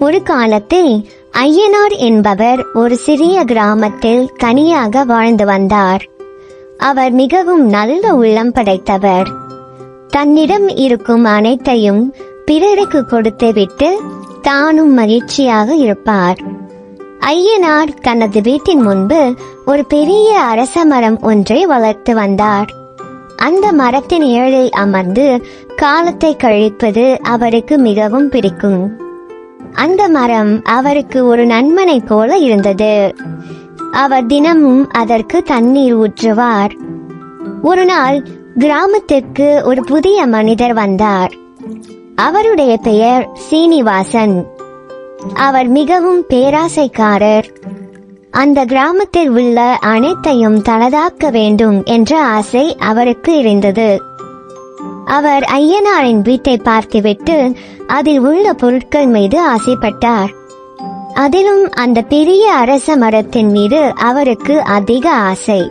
ஒரு காலத்தில் ஐயனார் என்பவர் ஒரு சிறிய கிராமத்தில் தனியாக வாழ்ந்து வந்தார். அவர் மிகவும் நல்ல உள்ளம் படைத்தவர். தன்னிடம் இருக்கும் அனைத்தையும் பிறருக்கு கொடுத்துவிட்டு தானும் மகிழ்ச்சியாக இருப்பார். ஐயனார் தனது வீட்டின் முன்பு ஒரு பெரிய அரச மரம் ஒன்றை வளர்த்து வந்தார். அந்த மரத்தின் நிழலில் அமர்ந்து காலத்தை கழிப்பது அவருக்கு மிகவும் பிடிக்கும். அந்த மரம் அவருக்கு ஒரு நண்பனை போல இருந்தது. அவர் தினமும் அதற்கு தண்ணீர் ஊற்றுவார். ஒரு நாள் கிராமத்திற்கு ஒரு புதிய மனிதர் வந்தார். அவருடைய பெயர் சீனிவாசன். அவர் மிகவும் பேராசைக்காரர். அந்த கிராமத்தில் உள்ள அனைத்தையும் தனதாக்க வேண்டும் என்ற ஆசை அவருக்கு இருந்தது. அவர் ஐயனாரின் வீட்டை பார்த்துவிட்டு அதில் உள்ள பொருட்கள் மீது ஆசைப்பட்டார். அதிலும் அந்த பெரிய அரச மரத்தின் மீது அவருக்கு அதிக ஆசை.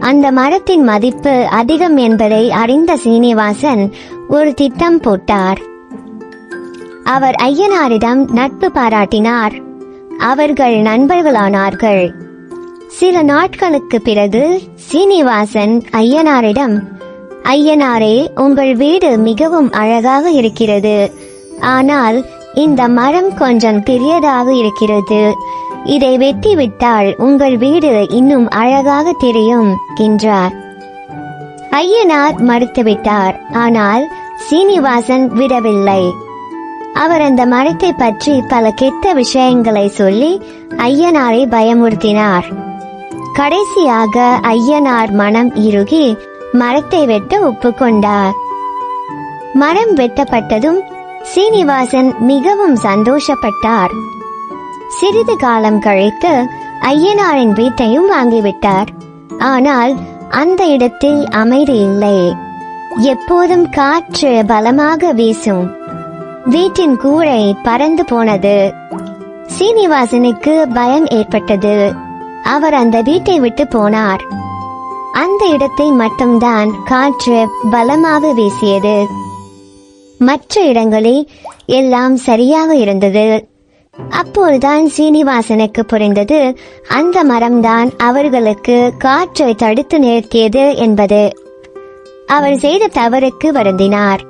அந்த மரத்தின் மதிப்பு அதிகம் என்பதை அறிந்த சீனிவாசன் ஒரு திட்டம் போட்டார். அவர் ஐயனாரிடம் நட்பு பாராட்டினார். அவர்கள் நண்பர்களானார்கள். சில நாட்களுக்கு பிறகு சீனிவாசன் ஐயனாரிடம், ஐயனாரே, உங்கள் வீடு மிகவும் அழகாக இருக்கிறது. ஆனால் இந்த மரம் கொஞ்சம் பெரியதாக இருக்கிறது. இதை வெட்டிவிட்டால் உங்கள் வீடு இன்னும் அழகாக தெரியும் என்றார். ஐயனார் மறுத்துவிட்டார். ஆனால் சீனிவாசன் விடவில்லை. அவர் அந்த மரத்தை பற்றி பல கெட்ட விஷயங்களை சொல்லி ஐயனாரை பயமுறுத்தினார். கடைசியாக ஐயனார் மனம் இறுகி மரத்தை வெட்ட ஒப்புக்கொண்டார். மரம் வெட்டப்பட்டதும் சீனிவாசன் மிகவும் சந்தோஷப்பட்டார். சிறிது காலம் கழித்து ஐயனாரின் வீட்டையும் வாங்கிவிட்டார். ஆனால் அந்த இடத்தில் அமைதி இல்லை. எப்போதும் காற்று பலமாக வீசும். வீட்டின் கூரை பறந்து போனது. சீனிவாசனுக்கு பயம் ஏற்பட்டது. அவர் அந்த வீட்டை விட்டு போனார். அந்த இடத்தை மட்டும்தான் காற்று பலமாக வீசியது. மற்ற இடங்களில் எல்லாம் சரியாக இருந்தது. அப்போதுதான் சீனிவாசனுக்கு புரிந்தது, அந்த மரம்தான் அவர்களுக்கு காற்றை தடுத்து நிறுத்தியது என்பது. அவர் செய்த தவறுக்கு வருந்தினார்.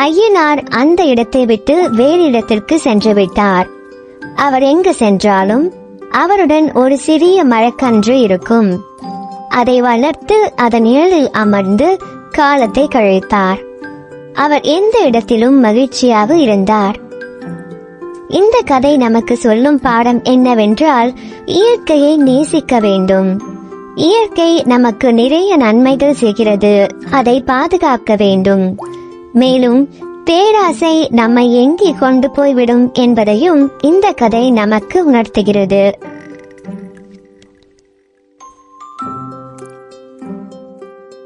ஐயனார் அந்த இடத்தை விட்டு வேறு இடத்திற்கு சென்று விட்டார். அவர் எங்கு சென்றாலும் அவருடன் ஒரு சிறிய மரக்கன்று இருக்கும். அதை வளர்த்து அதன் நிழலில் அமர்ந்து காலத்தை கழித்தார். அவர் எந்த இடத்திலும் மகிழ்ச்சியாக இருந்தார். இந்த கதை நமக்கு சொல்லும் பாடம் என்னவென்றால், இயற்கையை நேசிக்க வேண்டும். இயற்கை நமக்கு நிறைய நன்மைகள் செய்கிறது. அதை பாதுகாக்க வேண்டும். மேலும் பேராசை நம்மை எங்கே கொண்டு போய்விடும் என்பதையும் இந்த கதை நமக்கு உணர்த்துகிறது.